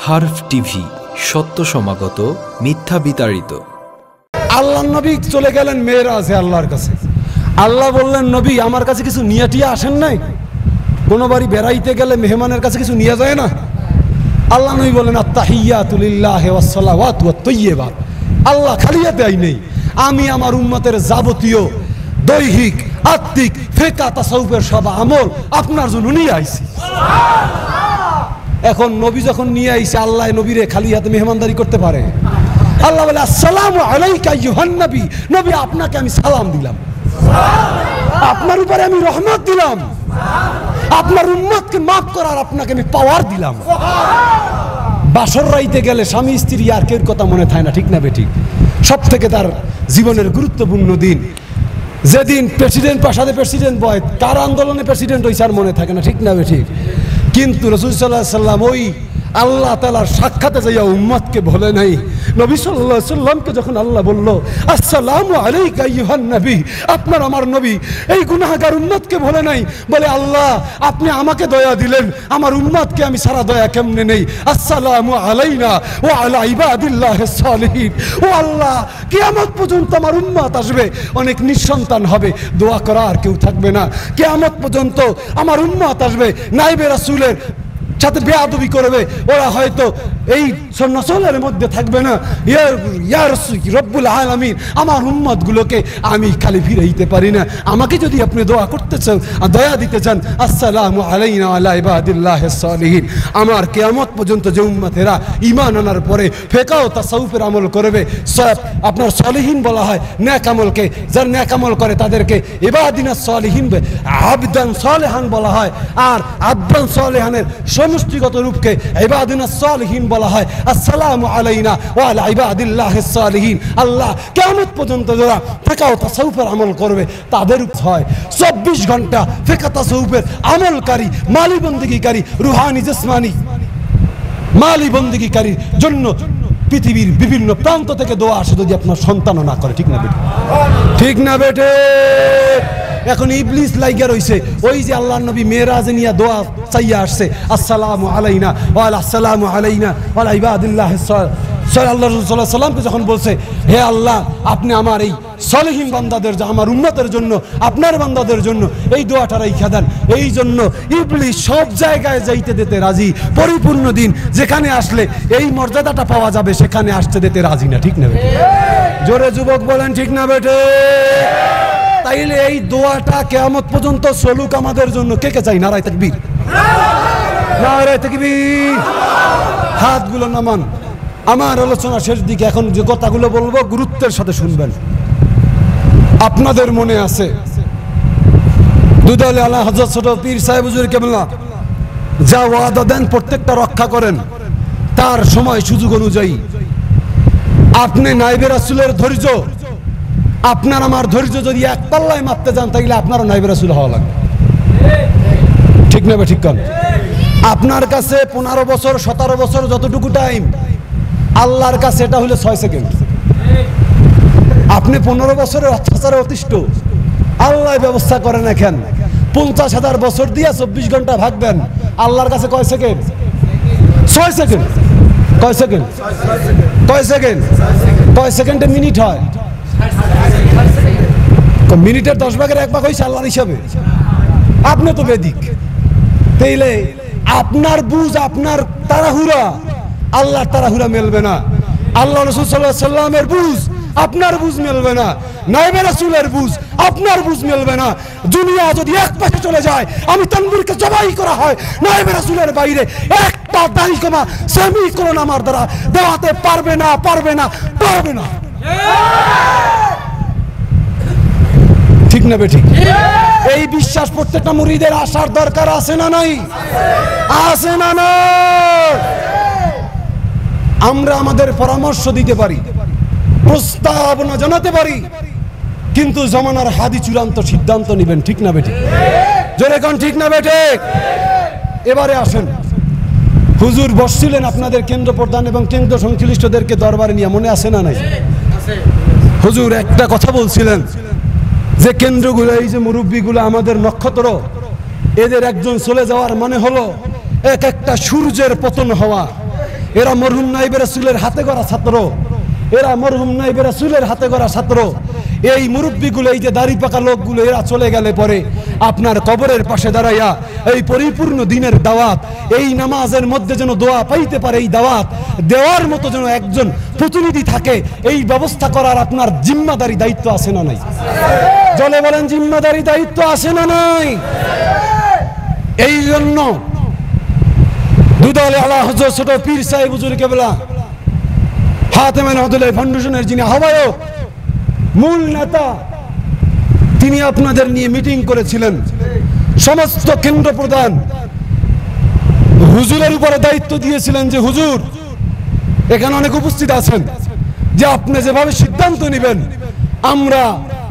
হারফ TV, সত্য সমাগত, মিথ্যা বিতাড়িত। আল্লাহর নবী চলে গেলেন মেরাজে আল্লাহর কাছে। আল্লাহ বললেন, নবী আমার কাছে কিছু নিয়ে টিয়ে আসেন নাই? কোনো বাড়ি বেড়াইতে গেলে মেহমানের কাছে কিছু নিয়ে যায় না? আল্লাহ নবী বলেন, আত্তাহিয়াতু লিল্লাহি ওয়াস সালাওয়াতু ওয়াত তাইয়্যিবাত। আল্লাহ খালিয়া দেয় নেই, আমি আমার উম্মতের যাবতীয় দৈহিক, আত্মিক, ফিকহ, তাসাউফের সব আমল আপনার জন্য নিয়ে আইছি। এখন নবী যখন নিয়ে আইছে, আল্লাহ নবীরে খালি হাতে মেহমানদারি করতে পারে? আল্লাহ বলে, আসসালামু আলাইকা আইয়ুহান নবী। নবী আপনাকে আমি সালাম দিলাম, আপনার উপরে আমি রহমত দিলাম, আপনার উম্মতকে মাফ করার আপনাকে আমি পাওয়ার দিলাম। বাসর রাইতে গেলে স্বামী স্ত্রী আর কেউ কথা মনে থাকে না, ঠিক না বেঠিক? সব থেকে তার জীবনের গুরুত্বপূর্ণ দিন, যেদিন প্রেসিডেন্ট প্রাসাদে প্রেসিডেন্ট বয়, কার আন্দোলনে প্রেসিডেন্ট হয়েছে আর মনে থাকে না, ঠিক না বেঠিক? কিন্তু রাসূল সাল্লাল্লাহু আলাইহি সাল্লাম ওই আল্লাহ তাআলার সাক্ষাতে যাইয়া উম্মতকে বলে নাই। নবী সাল্লাল্লাহু আলাইহি সাল্লামকে যখন আল্লাহ বলল, আসসালামু আলাইকা আইয়ুহান নবী, আপনার আমার নবী, এই গুনাহগার উম্মতকে বলে নাই। বলে, আল্লাহ আপনি আমাকে দয়া দিলেন, আমার উম্মতকে আমি সারা দয়া কেমনে নেই? আসসালামু আলাইনা ওয়া আলা ইবাদিল্লাহিস সালিহিন। ও আল্লাহ, কিয়ামত পর্যন্ত আমার উম্মত আসবে, অনেক নিঃসন্তান হবে, দোয়া করা আর কেউ থাকবে না। কিয়ামত পর্যন্ত আমার উম্মত আসবে, নাইবে রাসূলের সাথে বেয়াদবি করবে, ওরা হয়তো এই নসলের মধ্যে থাকবে না। ইয়া রাসূল রব্বুল আলামিন, আমার উম্মতগুলোকে আমি খালি ফিরাইতে পারি না, আমাকে যদি আপনি দোয়া করতে চান, দয়া দিতে চান, আসসালামু আলাইনা ওয়া আলা ইবাদিল্লাহিস সালিহিন। আমার কিয়ামত পর্যন্ত যে উম্মতেরা ঈমান আনার পরে ফিকহ ও তাসাউফের আমল করবে, সব আপনার সালিহিন বলা হয় নেক আমলকে, যারা নেক আমল করে তাদেরকে ইবাদিনাস সালিহিন, আবদান সালেহান বলা হয়। আর আবদান সালেহানের সমষ্টিগত রূপকে ইবাদিনাস সালিহিন বলা হয়। আসসালামু আলাইনা ওয়া আলা ইবাদিল্লাহিস সালিহিন। আল্লাহ কিয়ামত পর্যন্ত যারা ফিকহ ও তাসাউফের আমল করবে তাদের হয় 24 ঘন্টা ফিকহ তাসাউফের আমলকারী, মালি বন্দেগীকারী, রুহানি জিসমানি মালি বন্দেগীকারীর জন্য পৃথিবীর বিভিন্ন প্রান্ত থেকে দোয়া আসে, যদি আপনার সন্তানও না করে, ঠিক না বেটে? ঠিক না বেটে? এখন ইবলিস লাইগা রইছে, ওই যে আল্লাহর নবী মেরাজে নিয়া দোয়া চাইয়া আসছে, আসসালামু আলাইনা ওয়া আলা আসসালামু আলাইনা ওয়া আলা ইবাদিল্লাহিস সালিহিন। আল্লাহ রাসূল সাল্লাল্লাহু আলাইহি সাল্লামকে যখন বলছে, হে আল্লাহ আপনি আমার এই সালেহীন বান্দাদের, আমার উম্মতের জন্য, আপনার বান্দাদের জন্য এই দোয়াটা রাইখা দেন, এই জন্য ইবলিস সব জায়গায় যাইতে দিতে রাজি। পরিপূর্ণ দিন যেখানে আসলে এই মর্যাদাটা পাওয়া যাবে সেখানে আসতে দিতে রাজি না, ঠিক না বেটে? জোরে যুবক বলেন, ঠিক না বেটে? তাইলে এই দোয়াটা কিয়ামত পর্যন্ত চলুক আমাদের জন্য। কে কে চাই? নারায়ে তাকবীর, নারায়ে তাকবীর। হাতগুলো নামান। আমার আলোচনা শেষ দিকে, এখন যে কথাগুলো বলবো গুরুত্বের সাথে শুনবেন। আপনাদের মনে আছে দুদলে আলা হযরত ছোট পীর সাহেব হুজুর কেবলা যা ওয়াদা দেন প্রত্যেকটা রক্ষা করেন তার সময় সুযোগ অনুযায়ী। আপনি নাইবে রাসূলের ধৈর্য, আপনার আমার ধৈর্য যদি এক পাল্লায় মাপতে যান, তাইলে আপনারও নাইবে রাসূল হওয়া লাগবে, ঠিক না? ঠিক কান? আপনার কাছে 15 বছর 17 বছর যতটুকু টাইম, আল্লাহর কাছে এটা হলো 6 সেকেন্ড। আপনি 15 বছরের অত্যাচারে অতিষ্ঠ, আল্লাহ ব্যবস্থা করেন এখন 50,000 বছর দিয়া 24 ঘন্টা ভাগবেন, আল্লাহর কাছে কয় সেকেন্ড? 6 সেকেন্ড। কয় সেকেন্ড? কয় সেকেন্ড? কয় সেকেন্ডে মিনিট হয়? মিনিটের 10 ভাগের 1 ভাগ হয়েছে আল্লাহর হিসাবে। আপনি তো বেদিক, তাইলে আপনার বুঝ, আপনার তাড়াহুড়া আল্লাহর তাড়াহুড়া মেলবে না। আল্লাহ রাসূল সাল্লাল্লাহু আলাইহি সাল্লামের বুঝ আপনার বুঝ মেলবে না, নাইবে রাসূলের বুঝ আপনার বুঝ মেলবে না। দুনিয়া যদি এক পাশে চলে যায়, আমি তানবীরকে জবাই করা হয়, নাইবে রাসূলের বাইরে একটা দাড়ি কমা সেমিকোলন আমার দ্বারা দেওয়াতে পারবে না, পারবে না, পারবে না। ঠিক না বেঠিক? এই বিশ্বাস প্রত্যেকটা মুরিদের আসার দরকার আছে না নাই? আছে না নাই? আমরা আমাদের পরামর্শ দিতে পারি, প্রস্তাবনা জানাতে পারি, কিন্তু জামানার হাদি চূড়ান্ত সিদ্ধান্ত নেবেন, ঠিক না বেঠিক? জোরে কোন ঠিক না বেঠিক? এবারে আসেন, হুজুর বসছিলেন আপনাদের কেন্দ্র প্রধান এবং কেন্দ্র সংশ্লিষ্টদেরকে দরবারে নিয়ে, মনে আছে না নাই? হুজুর একটা কথা বলছিলেন যে কেন্দ্রগুলো, এই যে মুরব্বীগুলো আমাদের নক্ষত্র, এদের একজন চলে যাওয়ার মানে হলো এক একটা সূর্যের পতন হওয়া। এরা মরহুম নাইবে রাসূলের হাতে গড়া ছাত্র, এরা মরহুম নাইবে রাসূলের হাতে গড়া ছাত্র। এই মুরব্বীগুলো, এই যে দাড়ি পাকা লোকগুলো, এরা চলে গেলে পরে আপনার কবরের পাশে দাঁড়াইয়া এই পরিপূর্ণ দিনের দাওয়াত, এই নামাজের মধ্যে যেন দোয়া পাইতে পারে, এই দাওয়াত দেওয়ার মতো যেন একজন প্রতিনিধি থাকে, এই ব্যবস্থা করার আপনার জিম্মাদারি দায়িত্ব আছে না নাই? জলে বলেন, জিম্মাদারি দায়িত্ব আছে না নাই? এই জন্য দুদলে আলা হযরত ছোট পীর সাহেব হুজুর কেবলা হাতেমান আব্দুল্লাহ ফাউন্ডেশনের যিনি আহ্বায়ক, মূল নেতা, তিনি আপনাদের নিয়ে মিটিং করেছিলেন। সমস্ত কেন্দ্র প্রধান হুজুরের উপরে দায়িত্ব দিয়েছিলেন যে হুজুর, এখানে অনেক উপস্থিত আছেন, যে আপনি যেভাবে সিদ্ধান্ত নেবেন আমরা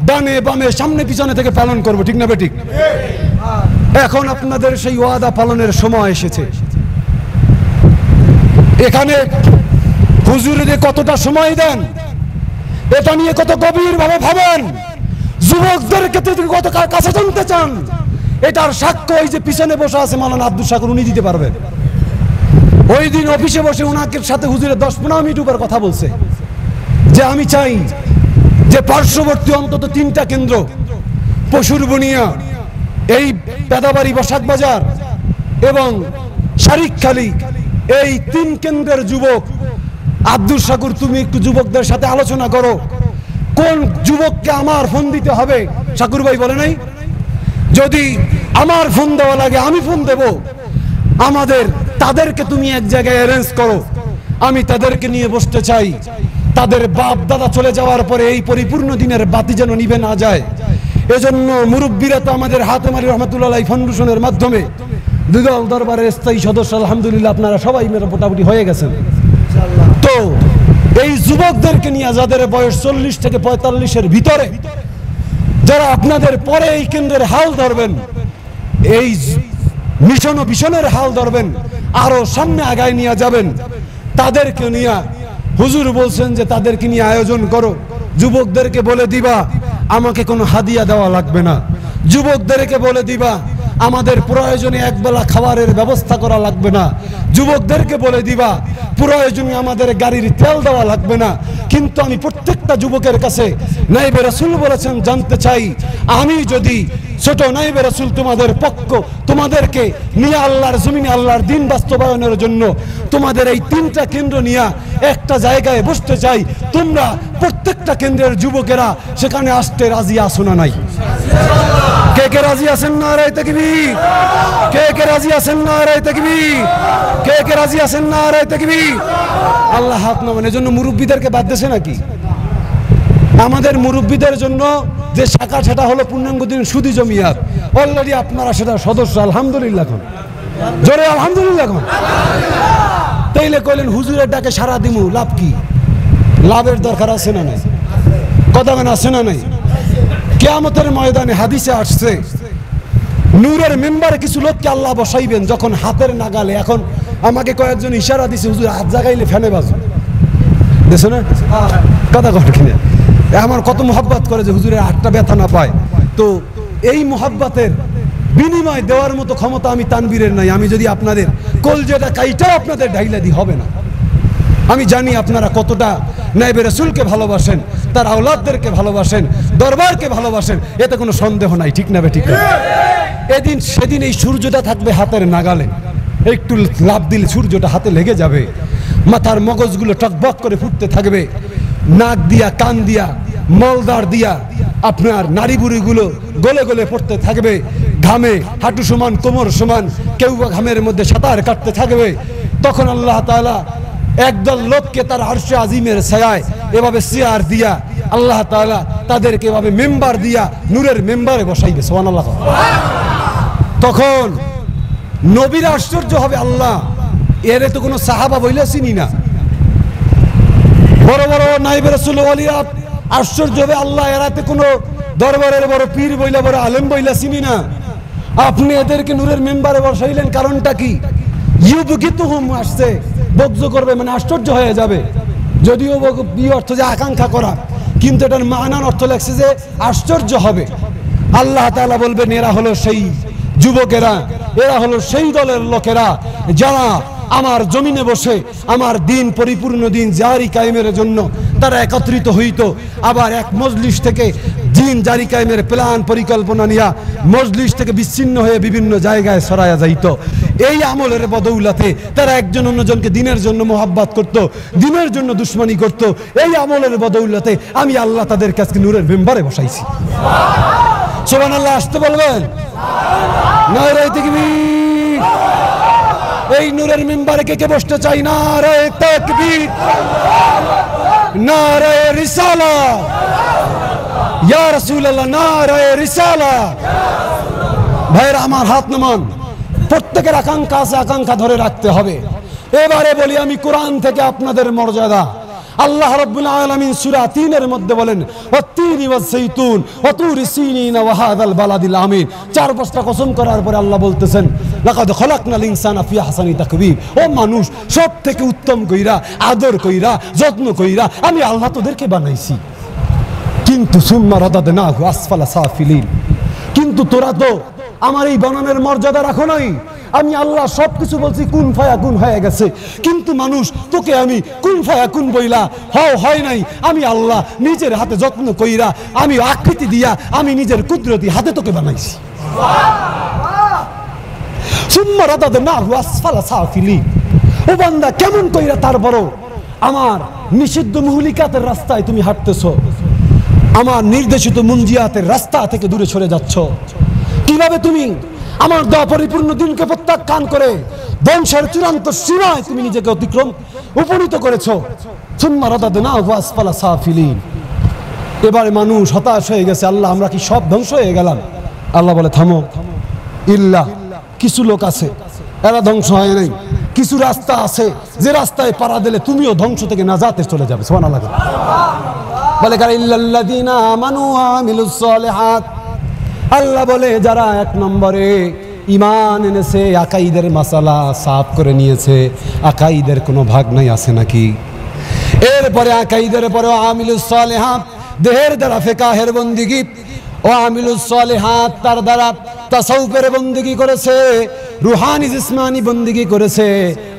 ডানে বামে সামনে পিছনে থেকে পালন করব, ঠিক না বেঠিক? এখন আপনাদের সেই ওয়াদা পালনের সময় এসেছে। এখানে হুজুরের কতটা সময় দেন, এটা নিয়ে কত গভীর ভাবে ভাবেন, যুবকদের ক্ষেত্রে কত কাছে জানতে চান, এটার সাক্ষ্য ওই যে পিছনে বসে আছে মাওলানা আব্দুল শাকুর, উনি দিতে পারবেন। ওই দিন অফিসে বসে ওনাকে সাথে হুজুরের 10-15 মিনিট উপর কথা বলছে যে আমি চাই যে পার্শ্ববর্তী অন্তত 3টা কেন্দ্র, পশুর বুনিয়া, এই পেদাবাড়ি বসাক বাজার এবং শারিকখালী, এই 3 কেন্দ্রের যুবক, আব্দুল শাকুর তুমি একটু যুবকদের সাথে আলোচনা করো কোন যুবককে আমার ফোন দিতে হবে। শাকুর ভাই বলে নাই, যদি আমার ফোন দেওয়া লাগে আমি ফোন দেব, আমাদের তাদেরকে তুমি এক জায়গায় অ্যারেঞ্জ করো, আমি তাদেরকে নিয়ে বসতে চাই। তাদের বাপ দাদা চলে যাওয়ার পরে এই পরিপূর্ণ দিনের বাতি যেন নিভে না যায়। এজন্য মুরব্বীরা তো আমাদের হাতেমারি রহমাতুল্লাহ ফাউন্ডেশনের মাধ্যমে দুদল দরবারের স্থায়ী সদস্য, আলহামদুলিল্লাহ আপনারা সবাই মোটামুটি হয়ে গেছেন। তো এই যুবকদেরকে নিয়ে, যাদের বয়স 40 থেকে 45-এর ভিতরে, যারা আপনাদের পরে এই কেন্দ্রের হাল ধরবেন, এই মিশন ও ভিশনের হাল ধরবেন, আরো সামনে আগায় নিয়ে যাবেন, তাদেরকে নিয়ে হুজুর বলছেন যে তাদেরকে নিয়ে আয়োজন করো। যুবকদেরকে বলে দিবা আমাকে কোনো হাদিয়া দেওয়া লাগবে না, যুবকদেরকে বলে দিবা আমাদের প্রয়োজনে একবেলা খাবারের ব্যবস্থা করা লাগবে না, যুবকদেরকে বলে দিবা প্রয়োজনে আমাদের গাড়ির তেল দেওয়া লাগবে না। কিন্তু আমি প্রত্যেকটা যুবকের কাছে নাইবে রাসূল বলেছেন জানতে চাই, আমি যদি ছোট নাইবে রাসূল তোমাদের পক্ষ, তোমাদেরকে নিয়ে আল্লাহর জমিনে আল্লাহর দিন বাস্তবায়নের জন্য তোমাদের এই 3টা কেন্দ্র নিয়ে একটা জায়গায় বসতে চাই, তোমরা প্রত্যেকটা কেন্দ্রের যুবকেরা সেখানে আসতে রাজি আছো না নাই? কে কে রাজি আছেন? নারায়ে তাকবীর! কে কে রাজি আছেন? নারায়ে তাকবীর! কে কে রাজি আছেন? নারায়ে তাকবীর! আল্লাহ হাত নামান। এজন্য মুরব্বীদেরকে বাদ দেছে নাকি? আমাদের মুরব্বীদের জন্য যে শাখা, সেটা হলো পূর্ণাঙ্গ দিন সুদী জমিয়াত। অলরেডি আপনারা সেটা সদস্য, আলহামদুলিল্লাহ। এখন জোরে আলহামদুলিল্লাহ। এখন তাইলে কইলেন হুজুরের ডাকে সারা দিমু, লাভ কি? লাভের দরকার আছে না নাই? কথা বলেন, আছে না নাই? কিয়ামতের ময়দানে হাদিসে আসছে, নূরের মেম্বারে কিছু লোককে আল্লাহ বসাইবেন যখন হাতের নাগালে। এখন আমাকে কয়েকজন ইশারা দিছে, হুজুর হাত জাগাইলে ফ্যানে বাজু, দেখছো না? কথা কর কিনা? আমার কত মোহাব্বত করে যে হুজুরের হাতটা ব্যথা না পায়। তো এই মোহাব্বতের বিনিময় দেওয়ার মতো ক্ষমতা আমি তানবীরের নাই। আমি যদি আপনাদের কলজেটা কাইটাও আপনাদের ঢাইলা দি হবে না। আমি জানি আপনারা কতটা নাইবে রাসূলকে ভালোবাসেন, তার আওলাদদেরকে ভালোবাসেন, দরবারকে ভালোবাসেন, এতে কোনো সন্দেহ নাই, ঠিক না বেঠিক? এদিন সেদিন এই সূর্যটা থাকবে হাতের নাগালে, একটু লাভ দিলে সূর্যটা হাতে লেগে যাবে, মাথার মগজগুলো টকবক করে ফুটতে থাকবে, নাক দিয়া কান দিয়া মলদার দিয়া আপনার নাড়ি বুড়িগুলো গলে গলে পড়তে থাকবে, ঘামে হাঁটু সমান কোমর সমান, কেউ ঘামের মধ্যে সাঁতার কাটতে থাকবে। তখন আল্লাহ তাআলা একদল লোককে তার আরশে আজিমের ছায়ায় এভাবে চেয়ার দিয়া আল্লাহ তাআলা তাদেরকে এভাবে মেম্বার দিয়া নূরের মেম্বারে বসাইবে। সুবহানাল্লাহ। তখন নবীরা আশ্চর্য হবে, আল্লাহ এরে তো কোনো সাহাবা বইলা চিনি না। বড় বড় নাইবে রাসূল ওয়ালিরা আশ্চর্য হবে, আল্লাহ এরাতে কোনো দরবারের বড় পীর বইলা বড় আলেম বইলা চিনি না, আপনি এদেরকে নূরের মেম্বারে বসাইলেন, কারণটা কি? ইউবগিতুহুম আসছে, বগ্জ করবে, মানে আশ্চর্য হয়ে যাবে। যদিও অর্থ যে আকাঙ্ক্ষা করা, কিন্তু এটার মানার অর্থ লাগছে যে আশ্চর্য হবে। আল্লাহ তাআলা বলবেন এরা হলো সেই যুবকেরা, এরা হলো সেই দলের লোকেরা যারা আমার জমিনে বসে আমার দিন পরিপূর্ণ দিন জারি কায়েমের জন্য তারা একত্রিত হইতো, আবার এক মজলিস থেকে দিন জারি কায়েমের প্ল্যান পরিকল্পনা নিয়ে মজলিস থেকে বিচ্ছিন্ন হয়ে বিভিন্ন জায়গায় ছড়ায়া যাইত। এই আমলের বদৌলতে তারা একজন অন্যজনকে দিনের জন্য মোহাব্বত করত, দিনের জন্য দুশ্মনী করত। এই আমলের বদৌলতে আমি আল্লাহ তাদের কাছে নূরের মেম্বারে বসাইছি। সুবহানাল্লাহ আসতে বলবেন? নারে তাকবীর। এই নূরের মেম্বারে কে কে বসতে চাই? নারে তাকবীর, নারে রিসালাত, ইয়া রাসূলুল্লাহ, নারে রিসালাত। ভাইরা আমার, হাত নামান। প্রত্যেকের আকাঙ্ক্ষা আছে, আকাঙ্ক্ষা ধরে রাখতে হবে। এবারে বলি আমি কোরআন থেকে আপনাদের মর্যাদা। আল্লাহ রাব্বুল আলামিন সূরা ৩ এর মধ্যে বলেন ওয়াত-তিনি ওয়াজ-যাইতুন ওয়া তুরি সিনিন ওয়া হাযাল বালাদিল আমিন। ৪-৫টা কসম করার পরে আল্লাহ বলতেছেন লাকাদ খলাকনাল ইনসানা ফি আহসানি তাকবীর। ও মানুষ, সব থেকে উত্তম কইরা, আদর কইরা, যত্ন কইরা আমি আল্লাহ তোদেরকে বানাইছি। কিন্তু সুম্মা রাদাদনাহু আসফালা সাফিলিন। কিন্তু তোরা তো আমার এই বানানোর মর্যাদা রাখো নাই। আমি আল্লাহ সবকিছু বলছি কুন ফায়াকুন হয়ে গেছে, কিন্তু মানুষ তোকে আমি কুন ফায়াকুন বইলা হয় নাই। আমি আল্লাহ নিজের হাতে যত্ন কইরা, আমি আকৃতি দিয়া, আমি নিজের কুদরতি হাতে তোকে বানাইছি। সুম্মা রাদাদনাহু আসফালা সাফিলিন। ও বান্দা, কেমন কইরা তারপরও আমার নিষিদ্ধ মুহলিকাতের রাস্তায় তুমি হাঁটতেছো, আমার নির্দেশিত মুনজিয়াতের রাস্তা থেকে দূরে সরে যাচ্ছ। কিভাবে তুমি আমার দেওয়া পরিপূর্ণ দিনকে প্রত্যাখ্যান করে ধ্বংসের চূড়ান্ত সীমায় তুমি নিজেকে অতিক্রম উপনীত করেছো। সুম্মা রাদাদনাহু আসফালা সাফিলিন। এবারে মানুষ হতাশ হয়ে গেছে, আল্লাহ আমরা কি সব ধ্বংস হয়ে গেলাম? আল্লাহ বলে থামো, ইল্লা কিছু লোক আছে এরা ধ্বংস হয় নাই। কিছু রাস্তা আছে যে রাস্তায় পাড়া দিলে তুমিও ধ্বংস থেকে নাজাতে চলে যাবে। সুবহানাল্লাহ বলে কারা? ইল্লাল্লাযীনা আমানু ওয়া আমিলুস সালিহাত। আল্লাহ বলে যারা ১ নম্বরে ঈমান এনেছে, আকাইদের মাসালা সাফ করে নিয়েছে, আকাইদের কোনো ভাগ নাই আছে নাকি? এরপরে আকাইদের পরে আমিলুস সালিহাত, দেহের দ্বারা ফিকাহের বন্দেগী, ও আমিলুস সালিহাত তার দ্বারা তাসাউফের বন্দেগী করেছে, রুহানি জিসমানি বন্দেগী করেছে।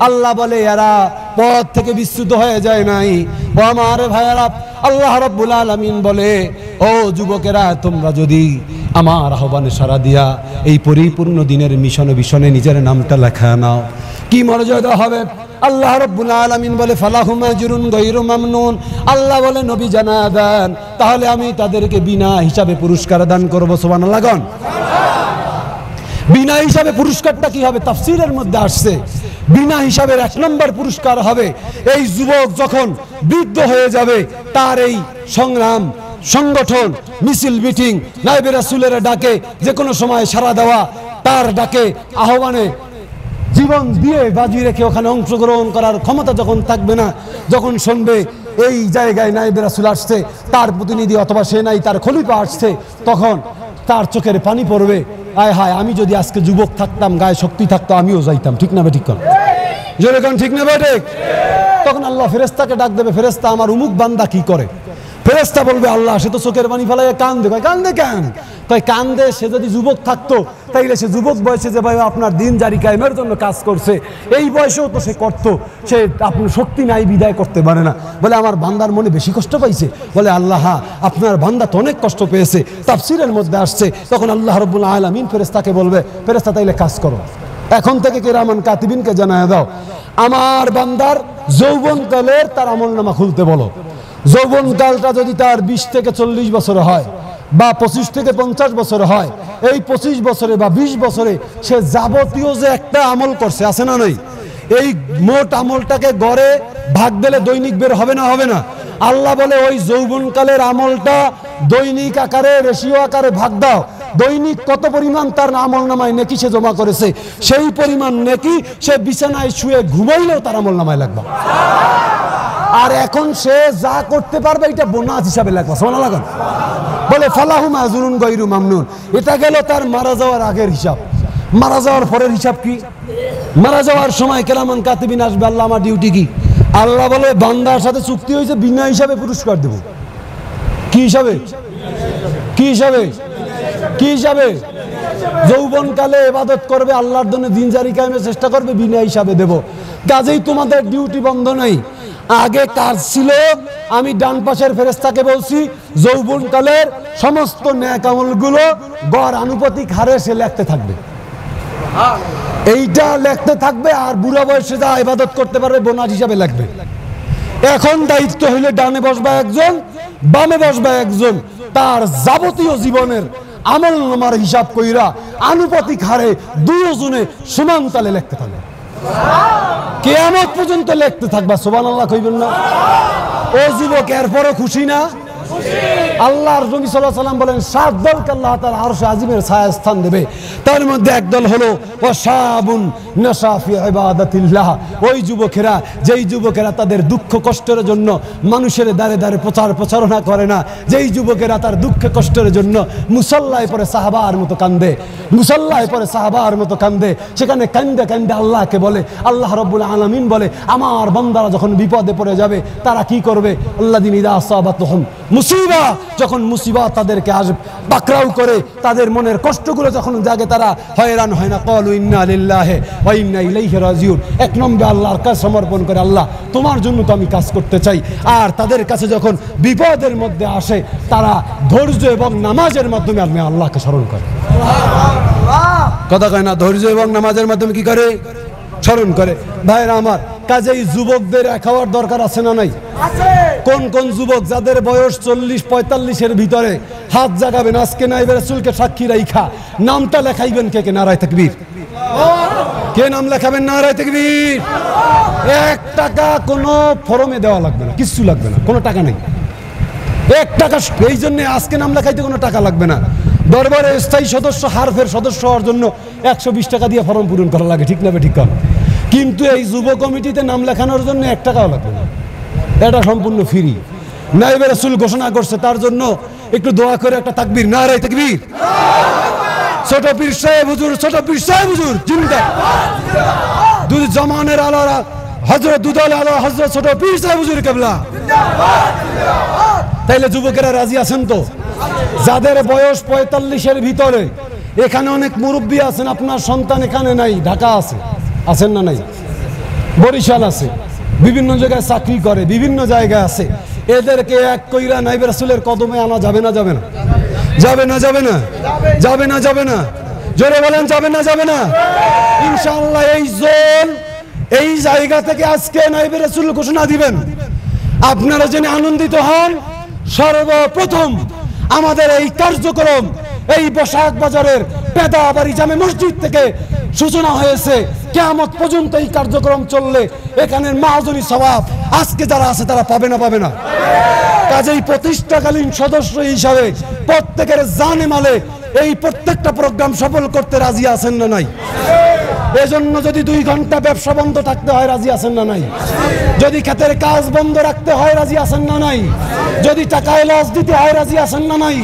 আল্লাহ বলে এরা পথ থেকে বিচ্যুত হয়ে যায় নাই। ও আমার ভাইয়েরা, আল্লাহ রাব্বুল আলামিন বলে ও যুবকেরা, তোমরা যদি আমার আহ্বানে সাড়া দিয়া এই পরিপূর্ণ দিনের মিশনে ভীষণে নিজের নামটা লেখা নাও, কি মর্যাদা হবে? আল্লাহ রাব্বুল আলামিন বলে ফালাহুম আজরুন গায়রু মামনুন। আল্লাহ বলে নবী জানা দেন, তাহলে আমি তাদেরকে বিনা হিসাবে পুরস্কার দান করব। সুবহানাল্লাহ। বিনা হিসাবে পুরস্কারটা কি হবে? তাফসীরের মধ্যে আসছে বিনা হিসাবের ১ নম্বর পুরস্কার হবে এই যুবক যখন বৃদ্ধ হয়ে যাবে, তার এই সংগ্রাম, সংগঠন, মিছিল, মিটিং, নায়েবে রাসূলের ডাকে যে কোনো সময় সাড়া দেওয়া, তার ডাকে আহ্বানে জীবন দিয়ে বাজি রেখে ওখানে অংশগ্রহণ করার ক্ষমতা যখন থাকবে না, যখন শুনবে এই জায়গায় নায়েবে রাসূল আসছে, তার প্রতিনিধি অথবা সে নাই তার খলিফা আসছে, তখন তার চোখের পানি পড়বে। আয় হায়, আমি যদি আজকে যুবক থাকতাম, গায়ে শক্তি থাকতো, আমিও যাইতাম। ঠিক না ঠিক? জোরে কোন ঠিক না ঠিক? তখন আল্লাহ ফেরেশতাকে ডাক দেবে, ফেরেশতা আমার উমুক বান্দা কি করে? ফেরেশতা বলবে আল্লাহ সে তো চোখের পানি ফেলায় কান্দে। কান্দে কেন? তাই কান্দে, সে যদি যুবক থাকতো তাইলে সে যুবক বয়সে যে ভাই আপনার দিন জারি কায়েমের জন্য কাজ করছে, এই বয়সেও তো সে করতো, সে আপনার শক্তি নাই বিদায় করতে পারে না। বলে আমার বান্দার মনে বেশি কষ্ট পাইছে। বলে আল্লাহ হ্যাঁ, আপনার বান্দা তো অনেক কষ্ট পেয়েছে। তাফসীরের মধ্যে আসছে তখন আল্লাহ রাব্বুল আলামিন ফেরেশতাকে বলবে, ফেরেশতা তাইলে কাজ করো, এখন থেকে কিরামান কাতিবিনকে জানায় দাও আমার বান্দার যৌবনকালের তার আমলনামা খুলতে বলো। যৌবনকালটা যদি তার ২০ থেকে ৪০ বছর হয় বা ২৫ থেকে ৫০ বছর হয়, এই ২৫ বছরে বা ২০ বছরে সে যাবতীয় যে একটা আমল করছে আছে না নাই, এই মোট আমলটাকে গড়ে ভাগ দিলে দৈনিক বের হবে না? হবে না? আল্লাহ বলে ওই যৌবনকালের আমলটা দৈনিক আকারে, রেশিও আকারে ভাগ দাও। দৈনিক কত পরিমাণ তার আমল নামায় নেকি সে জমা করেছে, সেই পরিমাণ নেকি সে বিছানায় শুয়ে ঘুমাইলেও তার আমল নামায় লাগবে। আর এখন সে যা করতে পারবে এটা বোনাস হিসাবে লাগবে। সুবহানাল্লাহ। বলে ফালাহুম আজরুন গায়রু মামনুন। এটা গেল তার মারা যাওয়ার আগের হিসাব। মারা যাওয়ার পরের হিসাব কি? মারা যাওয়ার সময় কিরামান কাতিবিন আসবে, আল্লাহ আমার ডিউটি কি? আল্লাহ বলে বান্দার সাথে চুক্তি হয়েছে, বিনা হিসাবে পুরস্কার দেব। কি হিসাবে? কি হিসাবে? কি হিসাবে? যৌবনকালে ইবাদত করবে, আল্লাহর জন্য দিন জারি কায়েমের চেষ্টা করবে, বিনা হিসাবে দেব। কাজেই তোমাদের ডিউটি বন্ধ নাই। আগে কাজ ছিল, আমি ডান পাশের ফেরেশতাকে বলছি যৌবনকালের সমস্ত নেক আমলগুলো গড় আনুপাতিক হারে সে লিখতে থাকবে, এইটা লিখতে থাকবে, আর বুড়া বয়সে যা ইবাদত করতে পারবে বোনাস হিসাবে লাগবে। এখন দায়িত্ব হইলে ডানে বসবা একজন, বামে বসবা একজন, তার যাবতীয় জীবনের আমল নামার হিসাব কইরা আনুপাতিক হারে দুজনে সমান তালে লিখতে থাকবে, কিয়ামত পর্যন্ত লিখতে থাকবা। সুবহানাল্লাহ কইবেন না? ও যুবক, এরপরও খুশি না? আল্লাহর নবী সাল্লাল্লাহু আলাইহি ওয়াসাল্লাম বলেন 7 দলকে আল্লাহ তাআলা আরশে আজিমের ছায়া স্থান দেবে। তার মধ্যে একদল হলো ওয়াশাবুন নাশা ফি ইবাদাতিল্লাহ, ওই যুবকেরা যেই যুবকেরা তাদের দুঃখ কষ্টের জন্য মানুষের দ্বারে দ্বারে প্রচারণা করে না, যেই যুবকেরা তার দুঃখ কষ্টের জন্য মুসাল্লায় পরে সাহাবার মতো কান্দে, মুসাল্লায় পরে সাহাবার মতো কান্দে, সেখানে কান্দে কান্দে আল্লাহকে বলে, আল্লাহ রাব্বুল আলামিন বলে আমার বান্দারা যখন বিপদে পড়ে যাবে তারা কি করবে? আল্লাযিনা ইযা আসাবাতুহুম মুসিবা, যখন মুসিবত তাদেরকে আসবে পাকড়াও করে, তাদের মনের কষ্টগুলো যখন জাগে তারা হয়রান হয় না, ক্বালু ইন্না লিল্লাহি ওয়া ইন্না ইলাইহি রাজিউন, এক নম্বরে আল্লাহর কাছে সমর্পণ করে, আল্লাহ তোমার জন্য তো আমি কাজ করতে চাই। আর তাদের কাছে যখন বিপদের মধ্যে আসে তারা ধৈর্য এবং নামাজের মাধ্যমে আমি আল্লাহকে স্মরণ করে। কথা কয় না? ধৈর্য এবং নামাজের মাধ্যমে কি করে? স্মরণ করে। ভাইরা আমার, কাজেই যুবকদের খাওয়ার দরকার আছে না নাই? কোন কোন যুবক যাদের বয়স 40-45-এর ভিতরে হাত জাগাবেন, আজকে নাইবে রাসূলকে সাক্ষী রাইখা নামটা লেখাইবেন। কে কে? নারায়ে তাকবীর। কে নাম লেখাবেন? নারায়ে তাকবীর। 1 টাকা কোনো ফরমে দেওয়া লাগবে না, কিচ্ছু লাগবে না, কোনো টাকা নেই। 1 টাকা, এই জন্য আজকে নাম লেখাইতে কোনো টাকা লাগবে না। দরবারে স্থায়ী সদস্য, হারফের সদস্য হওয়ার জন্য 120 টাকা দিয়ে ফর্ম পূরণ করা লাগে, ঠিক না? ঠিক কর। কিন্তু এই যুব কমিটিতে নাম লেখানোর জন্য 1 টাকাও লাগবে না, এটা সম্পূর্ণ ফ্রি। নাইবে রাসূল ঘোষণা করছে, তার জন্য একটু দোয়া করে একটা তাকবীর। নারায়ে তাকবীর। ছোট পীর সাহেব হুজুর, ছোট পীর সাহেব হুজুর জিন্দা। দুই জামানের আলা হযরত দুদল আলা হযরত ছোট পীর সাহেব হুজুর কেবলা। তাইলে যুবকেরা রাজি আছেন তো? যাদের বয়স 45-এর ভিতরে, এখানে অনেক মুরব্বী আছেন, আপনার সন্তান এখানে নাই, ঢাকা আছে, আছেন না নাই? বরিশাল আছে, বিভিন্ন জায়গায় চাকরি করে, বিভিন্ন জায়গায় আছে। এদেরকে এক কইরা নাইবে রাসূলের কদমে আনা যাবে না? যাবে না? যাবে না? যাবে না? যাবে না? যাবে না? জোরে বলেন, যাবে না? যাবে না? ইনশাআল্লাহ এই জায়গা থেকে আজকে নাইবে রাসূল ঘোষণা দিবেন। আপনারা জেনে আনন্দিত হন, সর্বপ্রথম আমাদের এই কার্যক্রম এই বসাক বাজারের পেদাবাড়ি জামে মসজিদ থেকে সূচনা হয়েছে। কিয়ামত পর্যন্ত এই কার্যক্রম চললে এখানের মাহজনী সওয়াব আজকে যারা আছে তারা পাবে না? পাবে না? কাজেই প্রতিষ্ঠাকালীন সদস্য হিসাবে প্রত্যেকের জানে মালে এই প্রত্যেকটা প্রোগ্রাম সফল করতে রাজি আছেন না নাই? এজন্য যদি 2 ঘন্টা ব্যবসা বন্ধ থাকতে হয়, রাজি আছেন না নাই? যদি ক্ষেতের কাজ বন্ধ রাখতে হয়, রাজি আছেন না নাই? যদি টাকায় লস দিতে হয়, রাজি আছেন না নাই?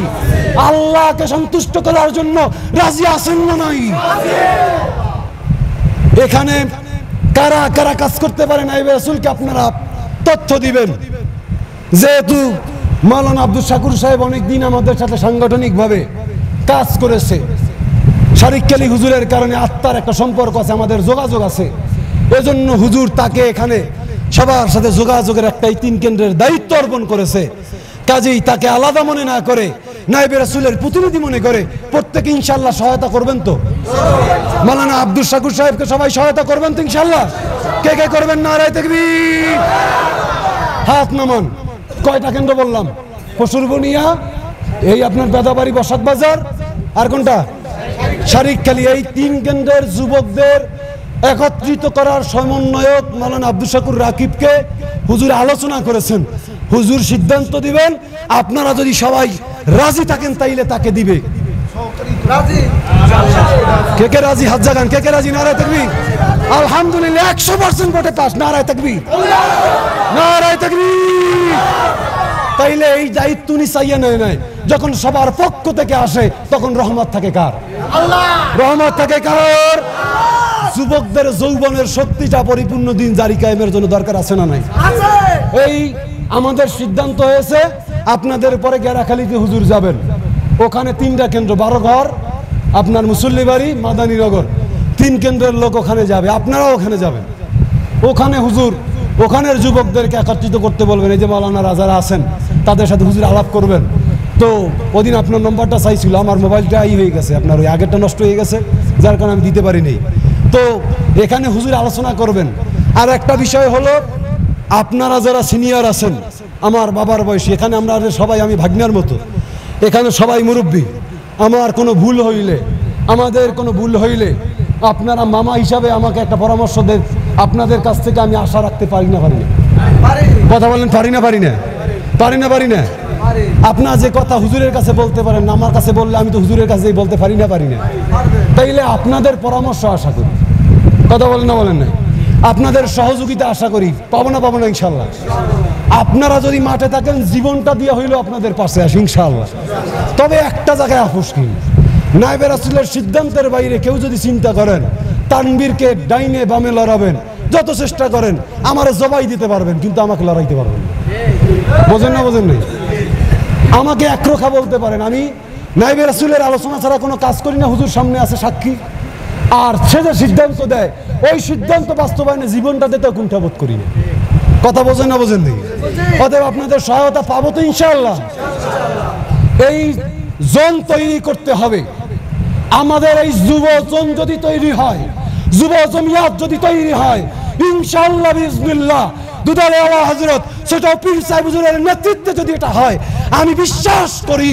আল্লাহকে সন্তুষ্ট করার জন্য রাজি আছেন না নাই? এখানে কারা কারা কাজ করতে পারে নাইবে রাসূলকে আপনারা তথ্য দিবেন। যেহেতু মাওলানা আব্দুল শাকুর সাহেব অনেকদিন আমাদের সাথে সাংগঠনিকভাবে কাজ করেছে, শারিক আলী হুজুরের কারণে আত্মার একটা সম্পর্ক আছে, আমাদের যোগাযোগ আছে, এজন্য হুজুর তাকে এখানে সবার সাথে যোগাযোগের একটা 3 কেন্দ্রের দায়িত্ব অর্পণ করেছে। কাজেই তাকে আলাদা মনে না করে, নাইবে রাসূলের প্রতিনিধি মনে করে প্রত্যেকে ইনশাআল্লাহ সহায়তা করবেন তো? মাওলানা আব্দুল শাকুর সাহেবকে সবাই সহায়তা করবেন তো ইনশাআল্লাহ? কে কে করবেন? নারায়ে তাকবীর। হাত নামান। কয়টা কেন্দ্র বললাম? পশুরবনিয়া, এই আপনার পেদাবাড়ি বসাক বাজার, আর কোনটা? শারিকখালী। এই 3 কেন্দ্রের যুবকদের একত্রিত করার সমন্বয়ক মাওলানা আব্দুল শাকুর রাকিবকে হুজুর আলোচনা করেছেন। হুজুর সিদ্ধান্ত দিবেন, আপনারা যদি সবাই রাজি থাকেন তাইলে তাকে দিবে। কে কে রাজি? হাত জাগান। কে কে রাজি? নারায়ে তাকবীর। আলহামদুলিল্লাহ, 100% ভোটে পাস। নারায়ে তাকবীর, নারায়ে তাকবীর। তাইলে এই দায়িত্ব নিসাইয়া নেয় নাই, যখন সবার পক্ষ থেকে আসে তখন রহমত থাকে কার? আল্লাহ। রহমত থাকে কার? যুবকদের যৌবনের শক্তিটা পরিপূর্ণ দিন জারি কায়েমের জন্য দরকার আছে না নাই? আছে। এই আমাদের সিদ্ধান্ত হয়েছে আপনাদের পরে গেরাখালীতে হুজুর যাবেন, ওখানে 3টা কেন্দ্র, 12 ঘর, আপনার মুসল্লি বাড়ি মাদানীনগর, 3 কেন্দ্রের লোক ওখানে যাবে, আপনারাও ওখানে যাবেন। ওখানে হুজুর ওখানের যুবকদেরকে একত্রিত করতে বলবেন, এই যে মাওলানারা যারা আছেন তাদের সাথে হুজুর আলাপ করবেন। তো ওদিন আপনার নম্বরটা চাইছিল, আমার মোবাইলটা হয়ে গেছে, আপনার ওই আগেরটা নষ্ট হয়ে গেছে, যার কারণে আমি দিতে পারিনি। তো এখানে হুজুর আলোচনা করবেন। আর একটা বিষয় হলো, আপনারা যারা সিনিয়র আছেন আমার বাবার বয়সী, এখানে আমরা সবাই, আমি ভাগ্নার মতো, এখানে সবাই মুরব্বী। আমার কোনো ভুল হইলে, আমাদের কোনো ভুল হইলে আপনারা মামা হিসাবে আমাকে একটা পরামর্শ দেন। আপনাদের কাছ থেকে আমি আশা রাখতে পারি না? কথা বলেন, পারি না? পারি না? আপনার যে কথা হুজুরের কাছে বলতে পারেন, আমার কাছে বললে আমি তো হুজুরের কাছেই বলতে পারি না? তাইলে আপনাদের পরামর্শ আশা করি। কথা বলেন না? বলেন না? আপনাদের সহযোগিতা আশা করি। পাবো না ইনশাল্লাহ। আপনারা যদি মাঠে থাকেন, জীবনটা দিয়ে হইলেও আপনাদের পাশে আসি ইনশাআল্লাহ। তবে একটা জায়গায় আপোষ কি, নায়েবে রাসূলের সিদ্ধান্তের বাইরে কেউ যদি চিন্তা করেন, তানবীরকে ডাইনে বামে লড়াবেন, যত চেষ্টা করেন আমারে জবাই দিতে পারবেন, কিন্তু আমাকে লড়াইতে পারবেন না। বোঝেন না? আমাকে একরোখা বলতে পারেন, আমি নায়েবে রাসূলের আলোচনা ছাড়া কোনো কাজ করি না, হুজুর সামনে আছে সাক্ষী। আর সে যে সিদ্ধান্ত দেয়, ওই সিদ্ধান্ত বাস্তবায়নে জীবনটা দিতে কুণ্ঠাবোধ করি না। কথা বোঝেন না? অতএব আপনাদের সহায়তা পাবো তো ইনশাআল্লাহ। এই জোন তৈরি করতে হবে। আমাদের এই যুব জোন যদি তৈরি হয়, যুব জমিয়ত যদি তৈরি হয়, ইনশাআল্লাহ বিইজনিল্লাহ দুধারে আলা হযরত ছোট পীর সাহেব হুজুরের নেতৃত্বে যদি এটা হয়, আমি বিশ্বাস করি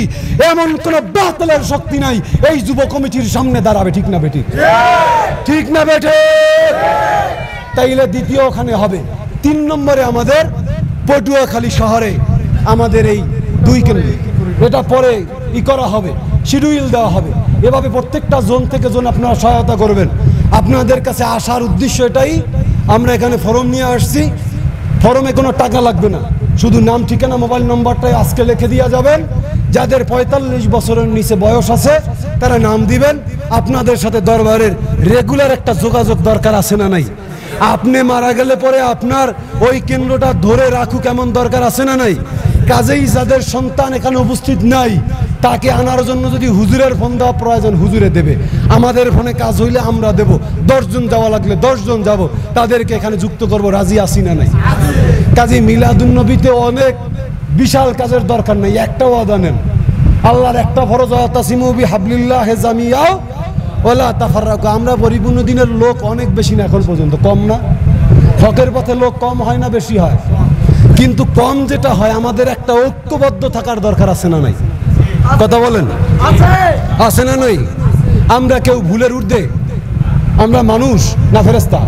এমন কোন বাতিলের শক্তি নাই এই যুব কমিটির সামনে দাঁড়াবে। ঠিক না বেটি? ঠিক না বেটি? তাইলে দ্বিতীয় ওখানে হবে। 3 নম্বরে আমাদের পটুয়াখালী শহরে আমাদের এই 2 কেন্দ্র, এটা পরে করা হবে, শিডিউল দেওয়া হবে। এভাবে প্রত্যেকটা জোন থেকে জোন আপনারা সহায়তা করবেন। আপনাদের কাছে আসার উদ্দেশ্য এটাই, আমরা এখানে ফর্ম নিয়ে আসছি। ফর্মে কোনো টাকা লাগবে না, শুধু নাম, ঠিকানা, মোবাইল নম্বরটাই আজকে লিখে দিয়ে যাবেন। যাদের 45 বছরের নিচে বয়স আছে তারা নাম দিবেন। আপনাদের সাথে দরবারের রেগুলার একটা যোগাযোগ দরকার আছে না নাই? আপনি মারা গেলে পরে আপনার ওই কেন্দ্রটা ধরে রাখুক এমন দরকার আছে না নাই? কাজেই যাদের সন্তান এখানে উপস্থিত নাই, তাকে আনার জন্য যদি হুজুরের ফোন দেওয়া প্রয়োজন, হুজুরে দেবে। আমাদের ফোনে কাজ হইলে আমরা দেব। 10 জন যাওয়া লাগলে 10 জন যাব, তাদেরকে এখানে যুক্ত করব। রাজি আছি না নাই? কাজী মিলাদুন্নবীতে অনেক বিশাল কাজের দরকার নেই, একটা ওয়াদা নেন। আল্লাহর একটা ফরজ, ওয়াতাসিমু বিহাবলিল্লাহি জামিআ ওয়ালা তাফাররাকু। আমরা পরিপূর্ণ দিনের লোক অনেক বেশি না, এখন পর্যন্ত কম না? হকের পথে লোক কম হয় না বেশি হয়? কিন্তু কম যেটা হয়, আমাদের একটা ঐক্যবদ্ধ থাকার দরকার আছে না নাই? কথা বলেন, আছে না নাই? আমরা কেউ ভুলের ঊর্ধ্বে? আমরা মানুষ না ফেরেশতা?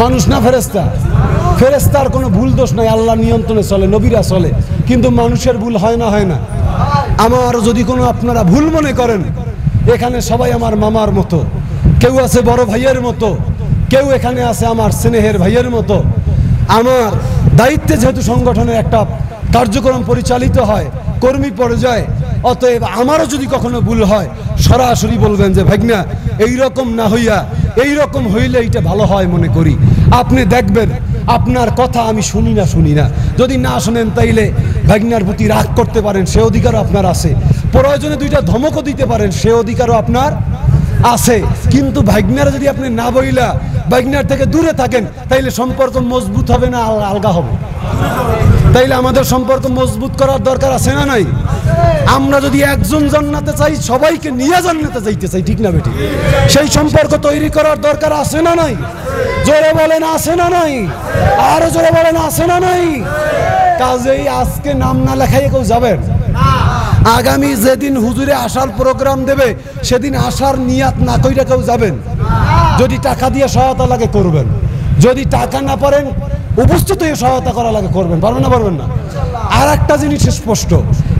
মানুষ না ফেরেশতা? ফেরেশতার কোনো ভুল দোষ নাই, আল্লাহ নিয়ন্ত্রণে চলে, নবীরা চলে। কিন্তু মানুষের ভুল হয় না? আমার যদি কোনো আপনারা ভুল মনে করেন, এখানে সবাই আমার মামার মতো, কেউ আছে বড় ভাইয়ের মতো, কেউ এখানে আছে আমার স্নেহের ভাইয়ের মতো। আমার দায়িত্বে যেহেতু সংগঠনের একটা কার্যক্রম পরিচালিত হয় কর্মী পর্যায়ে, অতএব আমারও যদি কখনো ভুল হয় সরাসরি বলবেন যে ভাগনা এইরকম না হইয়া এইরকম হইলে এইটা ভালো হয় মনে করি। আপনি দেখবেন আপনার কথা আমি শুনি না। যদি না শোনেন তাইলে ভাগনার প্রতি রাগ করতে পারেন, সে অধিকারও আপনার আছে। প্রয়োজনে 2টা ধমকও দিতে পারেন, সে অধিকারও আপনার আছে। কিন্তু ভাগনার যদি আপনি না বইলা ভাগনার থেকে দূরে থাকেন, তাইলে সম্পর্ক মজবুত হবে না আলগা হবে? তাইলে আমাদের সম্পর্ক মজবুত করার দরকার আছে না নাই? আমরা যদি একজন জান্নাতে চাই, সবাইকে নিয়ে জান্নাতে যাইতে চাই, ঠিক না বেটি? সেই সম্পর্ক তৈরি করার দরকার আছে না নাই? জোরে বলেন আছে না নাই? আরো জোরে বলেন আছে না নাই? কাজেই আজকে নাম না লেখাই কেউ যাবেন? আগামী যেদিন হুজুরে আসার প্রোগ্রাম দেবে, সেদিন আসার নিয়াত না কইরা কেউ যাবেন? যদি টাকা দিয়ে সহায়তা লাগে করবেন, যদি টাকা না পারেন উপস্থিত হয়ে সহায়তা করা লাগে করবেন। পারবেন না? আর একটা জিনিস স্পষ্ট,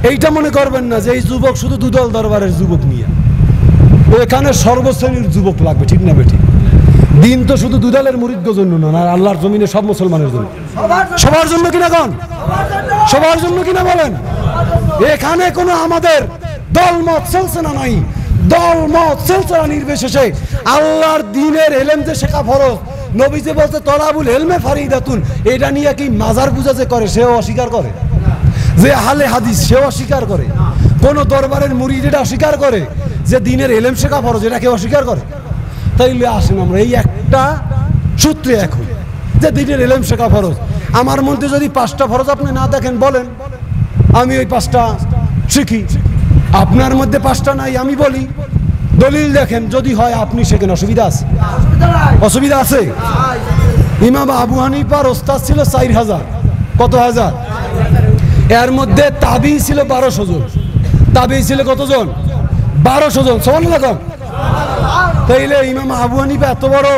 এইটা মনে করবেন না যে এই যুবক শুধু দুদল দরবারের যুবক নিয়ে, এখানে সর্বশ্রেণীর যুবক লাগবে, ঠিক না বেটি? দিন তো শুধু দুদলের মুরিদদের জন্য না, আর আল্লাহর জমিনে সব মুসলমানের জন্য। সবার জন্য কিনা কোন? সবার জন্য কিনা বলেন? এখানে কোনো আমাদের দলমত সিলসিলা নাই। দলমত সিলসিলা নির্বিশেষে আল্লাহর দ্বীনের ইলম যে শেখা ফরজ। নবী যে বলতে তলাবুল ইলমে ফারিদাতুন, এটা নিয়ে কি মাজার পূজা যে করে সেও অস্বীকার করে, যে আহলে হাদিস সেও অস্বীকার করে, কোন দরবারের মুরিদ এটা অস্বীকার করে, যে দিনের এলেম শেখা ফরজ, এটা কেউ অস্বীকার করে? তাইলে আসেন আমরা এই একটা সূত্রে এখন যে দিনের এলেম শেখা ফরজ। আমার মধ্যে যদি 5টা ফরজ আপনি না দেখেন বলেন, আমি ওই 5টা শিখি। আপনার মধ্যে 5টা নাই, আমি বলি, দলিল দেখেন, যদি হয় আপনি শেখেন। অসুবিধা আছে? অসুবিধা আছে? ইমাম আবু হানিফার ওস্তাদ ছিল 4000। কত হাজার? এর মধ্যে তাবি ছিল 1200 জন। তাবি ছিল কতজন? 1200 জন। সুবহানাল্লাহ। তাইলে ইমাম আবু হানিফা এত বড়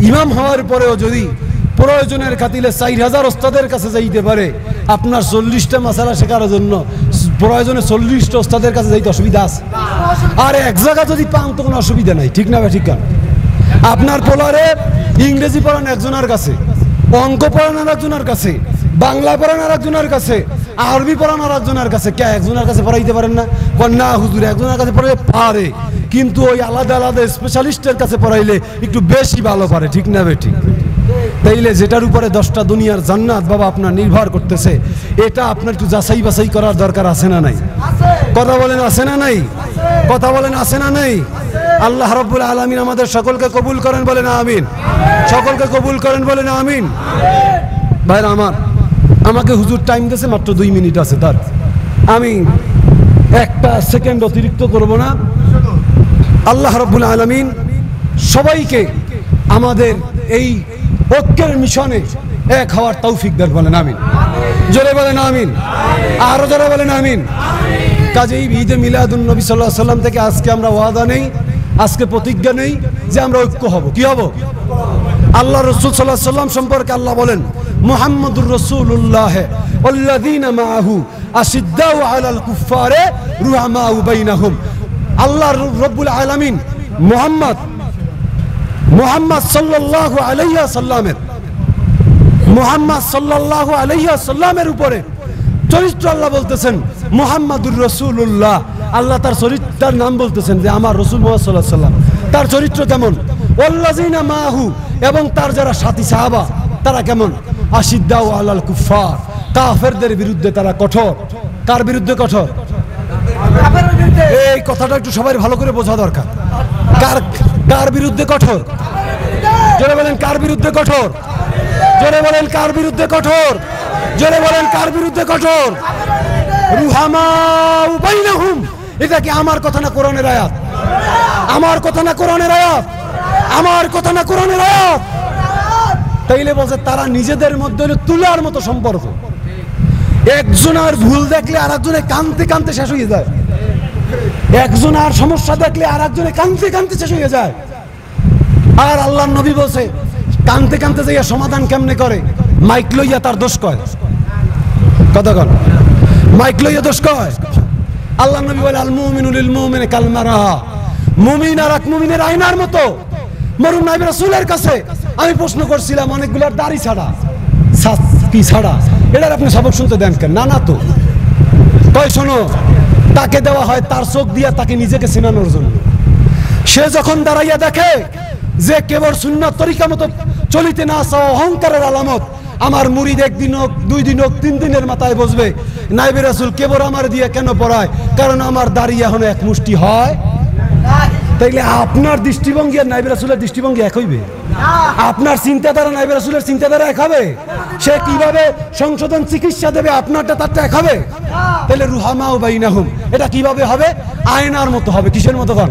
ইমাম হওয়ার পরেও যদি প্রয়োজনের খাতিরে 4000 ওস্তাদের কাছে যাইতে পারে, আপনার 40টা মাসালা শেখার জন্য প্রয়োজনে 40টা ওস্তাদের কাছে যাইতে অসুবিধা আছে? আর এক জায়গা যদি পান তো কোনো অসুবিধা নাই, ঠিক না? ঠিক না? আপনার পোলারে ইংরেজি পড়ান একজনের কাছে, অঙ্ক পড়ান আর একজনের কাছে, বাংলা পড়ান আর একজনের কাছে, আরবি পড়ান আর একজনের কাছে। কে একজনের কাছে পড়াইতে পারেন না? না হুজুর, একজনের কাছে পড়াইতে পারে, কিন্তু ওই আলাদা আলাদা স্পেশালিস্টের কাছে পড়াইলে একটু বেশি ভালো পারে, ঠিক না? ঠিক। তাইলে যেটার উপরে 10টা দুনিয়ার জান্নাত বাবা আপনার নির্ভর করতেছে, এটা আপনার একটু যাচাই বাছাই করার দরকার আছে না নাই? কথা বলেন, আছে না নাই? কথা বলেন, আছে না নাই? আল্লাহ রাব্বুল আলামিন আমাদের সকলকে কবুল করেন, বলেন আমিন। সকলকে কবুল করেন, বলেন আমিন। ভাইরা আমার, আমাকে হুজুর টাইম দিয়েছে মাত্র 2 মিনিট আছে তার, আমি 1টা সেকেন্ড অতিরিক্ত করব না। আল্লাহ রাব্বুল আলামিন সবাইকে আমাদের এই ঐক্যের মিশনে এক হওয়ার তৌফিক দেন, বলেন আমিন। জোরে বলেন আমিন, আরো জোরে বলেন আমিন। কাজেই ঈদে মিলাদুন নবী সাল্লাল্লাহু আলাইহি ওয়াসাল্লাম থেকে আজকে আমরা ওয়াদা নেই, আজকে প্রতিজ্ঞা নেই যে আমরা ঐক্য হব। কি হব? আল্লাহ রাসূল সাল্লাল্লাহু আলাইহি ওয়াসাল্লাম সম্পর্কে আল্লাহ বলেন, মুহাম্মাদুর রাসূলুল্লাহ ওয়াল্লাযীনা মাআহু আশিদ্দাউ আলাল কুফফারে রুহামাউ বাইনাহুম। আল্লাহ রাব্বুল আলামিন মুহাম্মদ সাল্লাল্লাহু আলাইহি ওয়াসাল্লামের উপরে চরিত্র আল্লাহ বলতেছেন মুহাম্মাদুর রাসূলুল্লাহ। আল্লাহ তার চরিত্রের নাম বলতেছেন যে আমার রাসূল মুহাম্মদ সাল্লাল্লাহু আলাইহি ওয়াসাল্লাম। তার চরিত্র কেমন? ওয়াল্লাযীনা মাআহু, এবং তার যারা সাথী সাহাবা তারা কেমন? আশিদ্দাউ আলাল কুফফার, কাফেরদের বিরুদ্ধে তারা কঠোর। কার বিরুদ্ধে কঠোর? এই কথাটা একটু সবাই ভালো করে বোঝা দরকার। কার বিরুদ্ধে কঠোর? জোরে বলেন, কার বিরুদ্ধে কঠোর? জোরে বলেন, কার বিরুদ্ধে কঠোর? জোরে বলেন, কার বিরুদ্ধে কঠোর? রুহামাউ বাইনাহুম। এটা কি আমার কথা না কোরআনের আয়াত? আমার কথা না কোরআনের আয়াত? আমার কথা না কোরআনের আয়াত? তাইলে বলছে তারা নিজেদের মধ্যে তুলার মতো সম্পর্ক। একজনের ভুল দেখলে আর একজনে কাঁদতে কাঁদতে শেষ হয়ে যায়। একজনের সমস্যা দেখলে আর একজনে কাঁদতে কাঁদতে শেষ হয়ে যায়। আর আল্লাহর নবী বলছে কাঁদতে কাঁদতে যাইয়া সমাধান কেমনে করে? মাইক লইয়া তার দোষ কয়। কথা কন, মাইক লইয়া দোষ কয়। আল্লাহর নবী বলে আল মুমিনু লিল মুমিনি কাল মারআ। মুমিন আর এক মুমিনের আয়নার মতো। মরুন নবী রাসূলের কাছে আমি প্রশ্ন করছিলাম অনেকগুলোর দাড়ি ছাড়া, কি ছাড়া, এটার আপনি সবক শুনতে দেন কেন? না তো কয় শোনো, তাকে দেওয়া হয় তার চোখ দিয়া তাকে নিজেকে চিনানোর জন্য। সে যখন দাঁড়াইয়া দেখে যে কেবল সুন্নাত তরিকা মতো চলিতে না চাওয়া অহংকারের আলামত, আমার মুরিদ 1 দিন হোক 2 দিন হোক 3 দিনের মাথায় বসবে নাইবে রাসূল কেবল আমার দিয়ে কেন পড়ায়? কারণ আমার দাড়ি এখন এক মুষ্টি হয়। তাইলে আপনার দৃষ্টিভঙ্গি আর নাইবে রাসূলের দৃষ্টিভঙ্গি এক হইবে? আপনার চিন্তাধারা নাইবে রাসূলের চিন্তাধারা এক হবে? সে কিভাবে সংশোধন চিকিৎসা দেবে আপনারটা তারটা এক হবে? তাহলে রুহামাউ বাইনাহুম এটা কিভাবে হবে? আয়নার মতো হবে। কিসের মতো? কন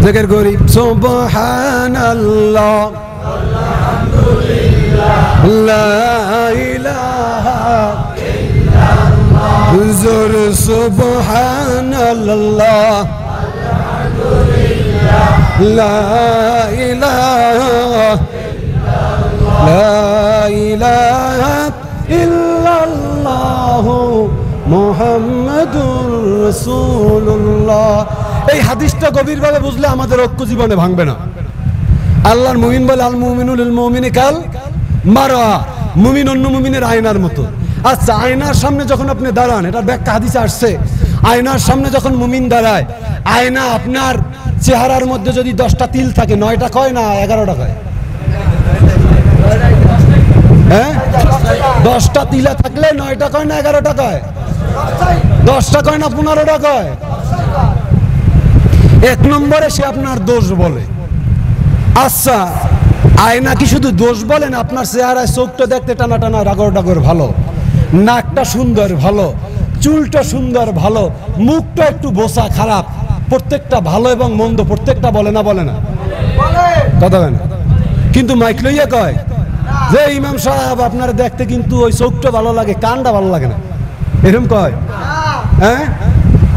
জিকির করি সুবহানাল্লাহ আলহামদুলিল্লাহ লা ইলাহা ইল্লাল্লাহ জোর সুবহানাল্লাহ আলহামদুলিল্লাহ লা ইলাহা ইল্লাল্লাহ লা ইলাহা ইল্লাল্লাহ মুহাম্মাদুর রাসূলুল্লাহ। এই হাদিসটা গভীরভাবে বুঝলে আমাদের ঐক্য জীবনে ভাঙবে না। আল্লাহর মুমিন বলে আল মুমিনু লিল মুমিনি কাল মারআ। মুমিন অন্য মুমিনের আয়নার মতো। আচ্ছা, আয়নার সামনে যখন আপনি দাঁড়ান, এটা ব্যাখ্যা হাদিসে আসছে, আয়নার সামনে যখন মুমিন দাঁড়ায়, আয়না আপনার চেহারার মধ্যে যদি 10টা তিল থাকে 9টা কয় না 11টা কয়? হ্যাঁ, 10টা তিলা থাকলে 9টা কয় না 11টা কয়? 10টা কয় না 15টা কয়? 1 নম্বরে সে আপনার দোষ বলে। আচ্ছা, আয়না কি শুধু দোষ বলেন? আপনার চেহারায় চোখটা দেখতে টানা টানা ডাগর ডাগর ভালো, নাকটা সুন্দর ভালো, চুলটা সুন্দর ভালো, মুখটা একটু বোসা খারাপ, প্রত্যেকটা ভালো এবং মন্দ প্রত্যেকটা বলে না? বলে না? কথা বলে না? কিন্তু মাইক লইয়া কয় যে ইমাম সাহেব আপনার দেখতে কিন্তু ওই চোখটা ভালো লাগে, কানটা ভালো লাগে না, এরকম কয়? হ্যাঁ,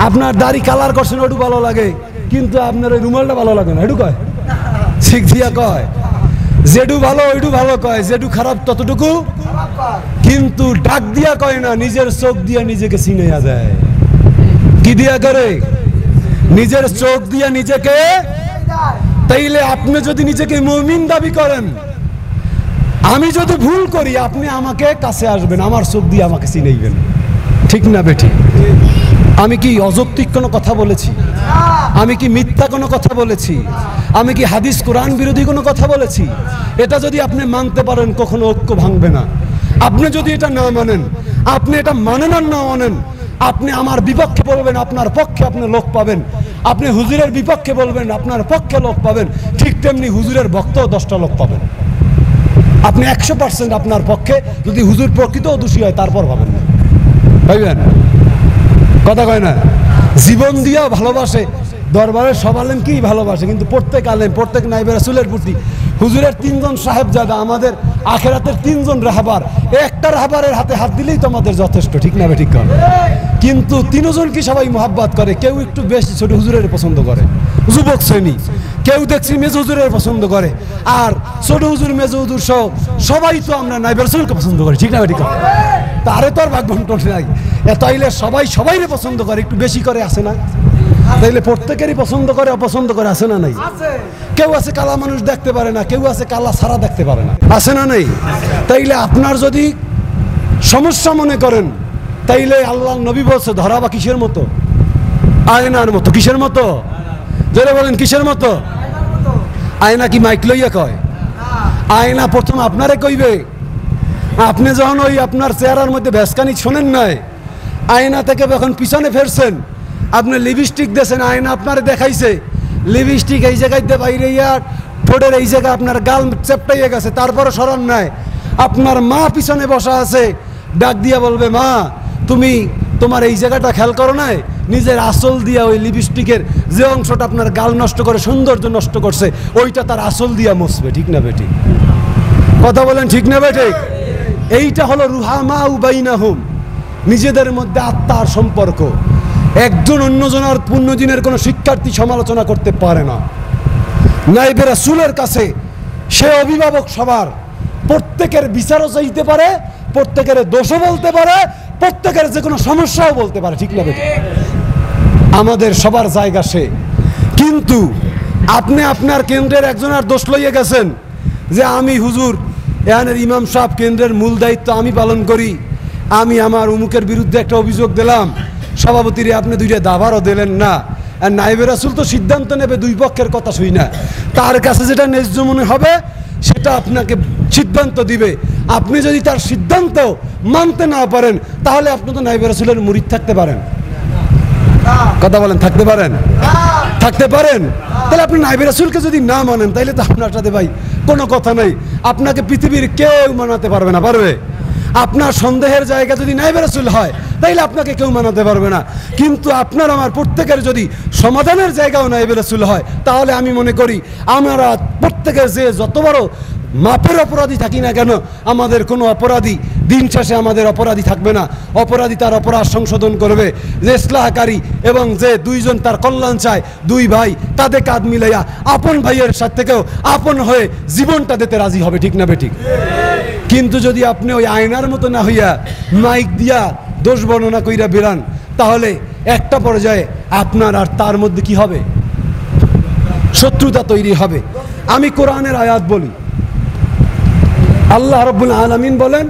আপনার দাড়ি কালার করছেন ওটু ভালো লাগে, কিন্তু আপনার ওই রুমালটা ভালো লাগে না, এটু কয়? ঠিক দিয়া কয়। যেটু ভালো ওইটু ভালো কয়, যেটু খারাপ ততটুকু। কিন্তু ডাক দিয়া কয় না, নিজের চোখ দিয়া নিজেকে চিনাইয়া যায়। কি দিয়া করে? নিজের চোখ দিয়া নিজেকে। তাইলে আপনি যদি নিজেকে মুমিন দাবি করেন, আমি যদি ভুল করি আপনি আমাকে কাছে আসবেন, আমার চোখ দিয়ে আমাকে চিনাইবেন, ঠিক না বেঠিক? আমি কি অযৌক্তিক কোনো কথা বলেছি? আমি কি মিথ্যা কোনো কথা বলেছি? আমি কি হাদিস কোরআন বিরোধী কোনো কথা বলেছি? এটা যদি আপনি মানতে পারেন, কখনো ঐক্য ভাঙবে না। আপনি যদি এটা না মানেন, আপনি এটা মানেন আর না মানেন, আপনি আমার বিপক্ষে বলবেন, আপনার পক্ষে আপনি লোক পাবেন। আপনি হুজুরের বিপক্ষে বলবেন, আপনার পক্ষে লোক পাবেন। ঠিক তেমনি হুজুরের ভক্তও 10টা লোক পাবেন। আপনি 100% আপনার পক্ষে, যদি হুজুর প্রকৃত দোষী হয় তারপর পাবেন না, ভাইবেন? কথা কয় না? জীবন দিয়েও ভালোবাসে, দরবারের সব আলেম কি ভালোবাসে, কিন্তু প্রত্যেক আলেম, প্রত্যেক নাইবে রাসূলের প্রতি হুজুরের 3 জন সাহেবজাদা, আমাদের আখেরাতের 3 জন রাহবার, একটা রাহবারের হাতে হাত দিলেই তো আমাদের যথেষ্ট, ঠিক না ঠিক? কিন্তু 3 জন কি সবাই মোহাব্বত করে? কেউ একটু বেশি ছোট হুজুরের পছন্দ করে, যুবক শ্রেণী। কেউ দেখছি মেজ হুজুরের পছন্দ করে, আর ছোট হুজুর মেজ হুজুর সহ সবাই তো আমরা নাইবে রাসূলকে পছন্দ করি, ঠিক না ঠিক? তারে তো আর ভাগ বন্টন নাই। তাইলে সবাই সবাইরে পছন্দ করে, একটু বেশি করে, আছে না? তাইলে প্রত্যেকেরই পছন্দ করে অপছন্দ করে, আছে না নাই? কেউ আছে কালা মানুষ দেখতে পারে না, কেউ আছে কালা সারা দেখতে পারে না, আছে না নাই? তাইলে আপনার যদি সমস্যা মনে করেন, তাইলে আল্লাহ নবী বলছে ধরা বা কিসের মতো? আয়নার মতো। কিসের মতো? জোরে বলেন, কিসের মতো? আয়না কি মাইক লইয়া কয়? আয়না প্রথম আপনারে কইবে। আপনি যখন ওই আপনার চেহারার মধ্যে ভেসকানি শোনেন নাই, আয়না থেকে যখন পিছনে ফেরছেন, আপনি লিপস্টিক দিয়েছেন, আয়না আপনারে দেখাইছে লিপস্টিক এই জায়গায় দিয়ে বাইরে ইয়ার ঠোঁটের এই জায়গায় আপনার গাল চেপটাইয়ে গেছে, তারপরে সরান নাই। আপনার মা পিছনে বসা আছে, ডাক দিয়া বলবে, মা তুমি তোমার এই জায়গাটা খেয়াল করো নাই? নিজের আসল দিয়া ওই লিপস্টিকের যে অংশটা আপনার গাল নষ্ট করে, সৌন্দর্য নষ্ট করছে, ওইটা তার আসল দিয়া মুছবে, ঠিক না বেঠিক? কথা বলেন, ঠিক না বেঠিক? এইটা হলো রুহামা উবাইনাহুম, নিজেদের মধ্যে আত্মার সম্পর্ক। একজন অন্যজনের পুণ্যদিনের কোনো শিক্ষার্থী সমালোচনা করতে পারে না। নাইবে রাসূলের কাছে সে অভিভাবক সবার, প্রত্যেকের বিচারও চাইতে পারে, প্রত্যেকের দোষও বলতে পারে, প্রত্যেকের যে কোনো সমস্যাও বলতে পারে, ঠিক না বেঠিক? আমাদের সবার জায়গা সে। কিন্তু আপনি আপনার কেন্দ্রের একজনের দোষ লইয়ে গেছেন যে আমি হুজুর এখানের ইমাম সাহেব, কেন্দ্রের মূল দায়িত্ব আমি পালন করি, আমি আমার অমুকের বিরুদ্ধে একটা অভিযোগ দিলাম, সভাপতিরে আপনি 2টা দাবারও দিলেন না। আর নাইবে রাসূল তো সিদ্ধান্ত নেবে দুই পক্ষের কথা শুই না, তার কাছে যেটা ন্যায্য মনে হবে সেটা আপনাকে সিদ্ধান্ত দিবে। আপনি যদি তার সিদ্ধান্ত মানতে না পারেন, তাহলে আপনি তো নাইবে রাসূলের মুরিদ থাকতে পারেন? কথা বলেন, থাকতে পারেন? থাকতে পারেন? তাহলে আপনি নাইবে রাসূলকে যদি না মানেন, তাইলে তো আপনার সাথে ভাই কোনো কথা নাই। আপনাকে পৃথিবীর কেউ মানাতে পারবে না, পারবে? আপনার সন্দেহের জায়গা যদি নাইবে রাসূল হয়, তাইলে আপনাকে কেউ মানাতে পারবে না। কিন্তু আপনার আমার প্রত্যেকের যদি সমাধানের জায়গাও নাইবে রাসূল হয়, তাহলে আমি মনে করি আমরা প্রত্যেকের যে যত বড় মাপের অপরাধী থাকি না কেন, আমাদের কোনো অপরাধী দিন শেষে আমাদের অপরাধী থাকবে না। অপরাধী তার অপরাধ সংশোধন করবে। যে ইসলাহকারী এবং যে 2 জন তার কল্যাণ চায়, 2 ভাই, তাদের কাঁধ মিলাইয়া আপন ভাইয়ের সাথে থেকেও আপন হয়ে জীবনটা দিতে রাজি হবে, ঠিক না বেঠিক? কিন্তু যদি আপনি ওই আয়নার মতো না হইয়া মাইক দিয়া দোষ বর্ণনা কইরা বেরান, তাহলে একটা পর্যায়ে আপনার আর তার মধ্যে কি হবে? শত্রুতা তৈরি হবে। আমি কোরআনের আয়াত বলি, আল্লাহ রাব্বুল আলামিন বলেন,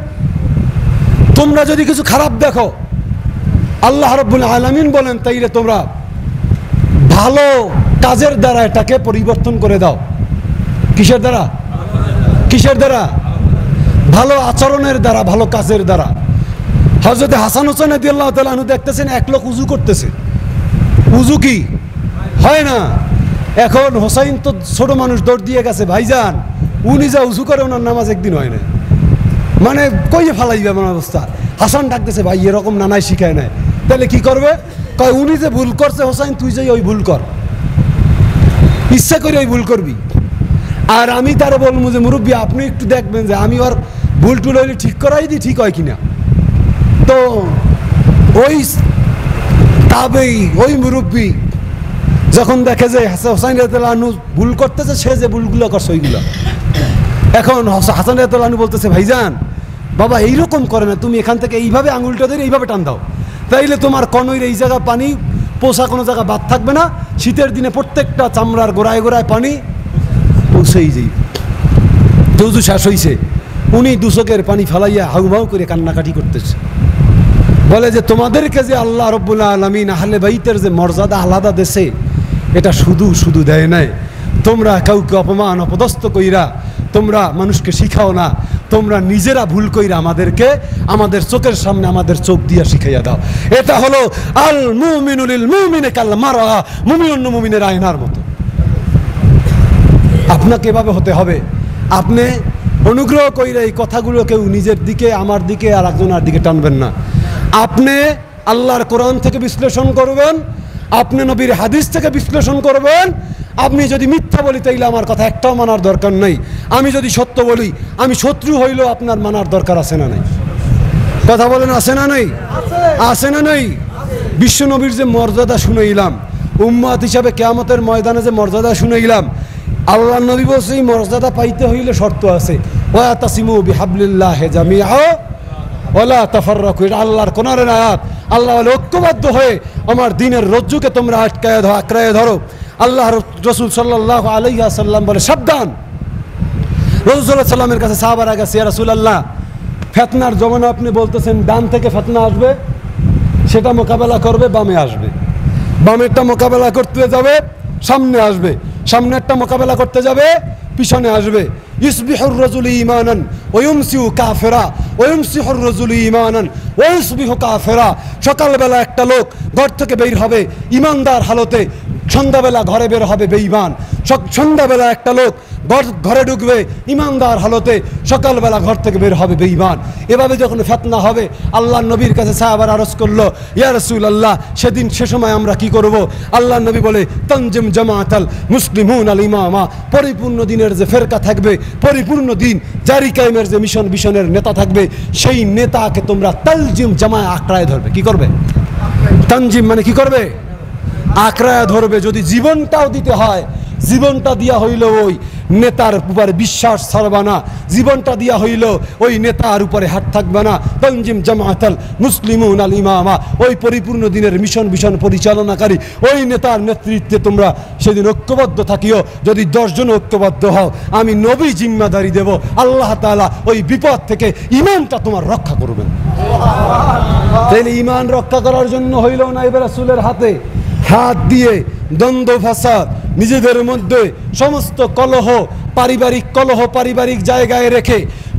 তোমরা যদি কিছু খারাপ দেখো, আল্লাহ রাব্বুল আলামিন বলেন, তাইলে তোমরা ভালো কাজের দ্বারা এটাকে পরিবর্তন করে দাও। কিসের দ্বারা? কিসের দ্বারা? ভালো আচরণের দ্বারা, ভালো কাজের দ্বারা। হযরত হাসান হোসেন রাদিয়াল্লাহু তাআলা আনহু দেখতেছেন এক লোক উযু করতেছে, উযু কি হয় না। এখন হোসাইন তো ছোট মানুষ, দৌড় দিয়ে গেছে, ভাইজান উনি যা উযু করে ওনার নামাজ একদিন হয় না, মানে কইয়ে ফালাইবে এমন অবস্থা। হাসান ডাকতেছে, ভাই এরকম নানাই শিখায় নাই, তাহলে কি করবে? কয় উনি যে ভুল করছে হোসাইন, তুই যে ওই ভুল কর, ইচ্ছা করে ওই ভুল করবি। আর আমি তারা বলবো যে মুরব্বী আপনি একটু দেখবেন যে আমি ওর ভুল টুল হইলে ঠিক করাই দিই, ঠিক হয় কিনা। তো ওই তাবেই ওই মুরব্বী যখন দেখে যে হোসাইন রাদিয়াল্লাহু আনহু ভুল করতেছে, সে যে ভুলগুলো করছে ওইগুলো, এখন হাসান রাদিয়াল্লাহু আনহু বলতেছে, ভাইজান বাবা এইরকম করে না, তুমি এখান থেকে এইভাবে আঙুলটা ধরে এইভাবে টান দাও, তাইলে তোমার কনইর এই জায়গা পানি পোষা কোনো জায়গা বাদ থাকবে না, শীতের দিনে প্রত্যেকটা চামড়ার গোড়ায় গোড়ায় পানি পৌঁছেই যাই। যৌজু শেষ হইছে, উনি দুচকের পানি ফালাইয়া হাউমাউ করে কান্নাকাটি করতেছে, বলে যে তোমাদেরকে যে আল্লাহ রব্বুল আলামিন আহলে বাইতের যে মর্যাদা আলাদা দেশে, এটা শুধু শুধু দেয় নাই, তোমরা কাউকে অপমান অপদস্থ কইরা তোমরা মানুষকে শিখাও না, তোমরা নিজেরা ভুল কইরা আমাদেরকে আমাদের চোখের সামনে আমাদের চোখ দিয়া শিখাইয়া দাও। এটা হলো আল মুমিনু লিল মুমিনি কাল মারআ, মুমিন অন্য মুমিনের আয়নার মতো। আপনাকে এভাবে হতে হবে। আপনি অনুগ্রহ কইরা এই কথাগুলো কেউ নিজের দিকে, আমার দিকে আর একজনের দিকে টানবেন না। আপনি আল্লাহর কোরআন থেকে বিশ্লেষণ করবেন, আপনি নবীর হাদিস থেকে বিশ্লেষণ করবেন। আপনি যদি মিথ্যা বলি তাইলে আমার কথা একটাও মানার দরকার নেই, আমি যদি সত্য বলি আমি শত্রু হইলেও আপনার মানার দরকার আছে না নাই? কথা বলেন, আছে না নেই? আছে না নেই? বিশ্ব নবীর যে মর্যাদা শুনাইলাম, উম্মত হিসাবে কিয়ামতের ময়দানে যে মর্যাদা শুনাইলাম, আল্লাহ নবী বলছে এই মর্যাদা পাইতে হইলে শর্ত আছে, ওয়াতাসিমু বিহাবলিল্লাহি জামিআ ওয়ালা তাফাররাকু। এটা আল্লাহর কোরআনের আয়াত। আল্লাহ বলে ঐক্যবদ্ধ হয়ে আমার দ্বীনের রজ্জুকে তোমরা আঁকড়ায় ধরো। আল্লাহ রাসূল সাল্লাল্লাহু আলাইহি ওয়াসাল্লাম বলে সাবধান। রাসূল সাল্লাল্লাহু আলাইহি ওয়াসাল্লামের কাছে সাহাবারা গেছে, ইয়া রাসূলুল্লাহ ফিতনার জমানা আপনি বলতেছেন ডান থেকে ফিতনা আসবে, সেটা মোকাবেলা করবে বামে আসবে, বামেরটা মোকাবেলা করতে যাবে সামনে আসবে, সামনেরটা মোকাবেলা করতে যাবে পিছনে আসবে। ইসবিহুর রাজুলু ঈমানান ওয়া ইউমসিউ কাফিরা ওয়া ইউমসিহুর রাজুলু ঈমানান ওয়া ইসবিহু কাফিরা। সকালবেলা একটা লোক ঘর থেকে বের হবে ঈমানদার হালতে, সন্ধ্যাবেলা ঘরে বের হবে বেঈমান। সন্ধ্যাবেলা একটা লোক ঘরে ঢুকবে ঈমানদার হালতে, সকালবেলা ঘর থেকে বের হবে বেঈমান। এভাবে যখন ফিতনা হবে, আল্লাহর নবীর কাছে সাহাবারা আরজ করলো, ইয়া রাসূলুল্লাহ সেদিন সে সময় আমরা কি করব? আল্লাহর নবী বলে তানজিম জামাআতাল মুসলিমুন আল ইমামা, পরিপূর্ণ দিনের যে ফেরকা থাকবে, পরিপূর্ণ দিন জারি কায়েমের যে মিশনের নেতা থাকবে, সেই নেতাকে তোমরা তালজিম জামায় আঁকড়ায় ধরবে। কি করবে? তানজিম মানে কি করবে? আঁকড়ায় ধরবে। যদি জীবনটাও দিতে হয়, জীবনটা দিয়া হইল ওই নেতার উপরে বিশ্বাস ছাড়বা না, জীবনটা দিয়া হইল ওই নেতার উপরে হাত থাকবে না। তানজিম জামাআতাল মুসলিমুন আল ইমামা, ওই পরিপূর্ণ দিনের মিশন পরিচালনাকারী ওই নেতার নেতৃত্বে তোমরা সেদিন ঐক্যবদ্ধ থাকিও। যদি 10 জন ঐক্যবদ্ধ হও, আমি নবী জিম্মাদারি দেব, আল্লাহ তাআলা ওই বিপদ থেকে ঈমানটা তোমার রক্ষা করবেন। তাহলে ঈমান রক্ষা করার জন্য হইল নাইবে রাসূলের হাতে হাত দিয়ে দ্বন্দ্ব ফাসাদ, নিজেদের মধ্যে সমস্ত কলহ, পারিবারিক কলহ পারিবারিক জায়গায় রেখে,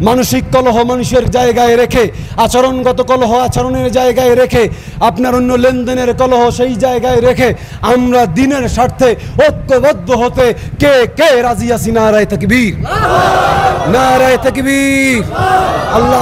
মানসিক কলহ মানুষের জায়গায় রেখে, আচরণগত কলহ আচরণের জায়গায় রেখে, আপনার অন্য লেনদেনের কলহ সেই জায়গায় রেখে আমরা দ্বীনের স্বার্থে ঐক্যবদ্ধ হতে কে কে রাজি আছি? নারায়ে তাকবীর, নারায়ে তাকবীর। আল্লাহ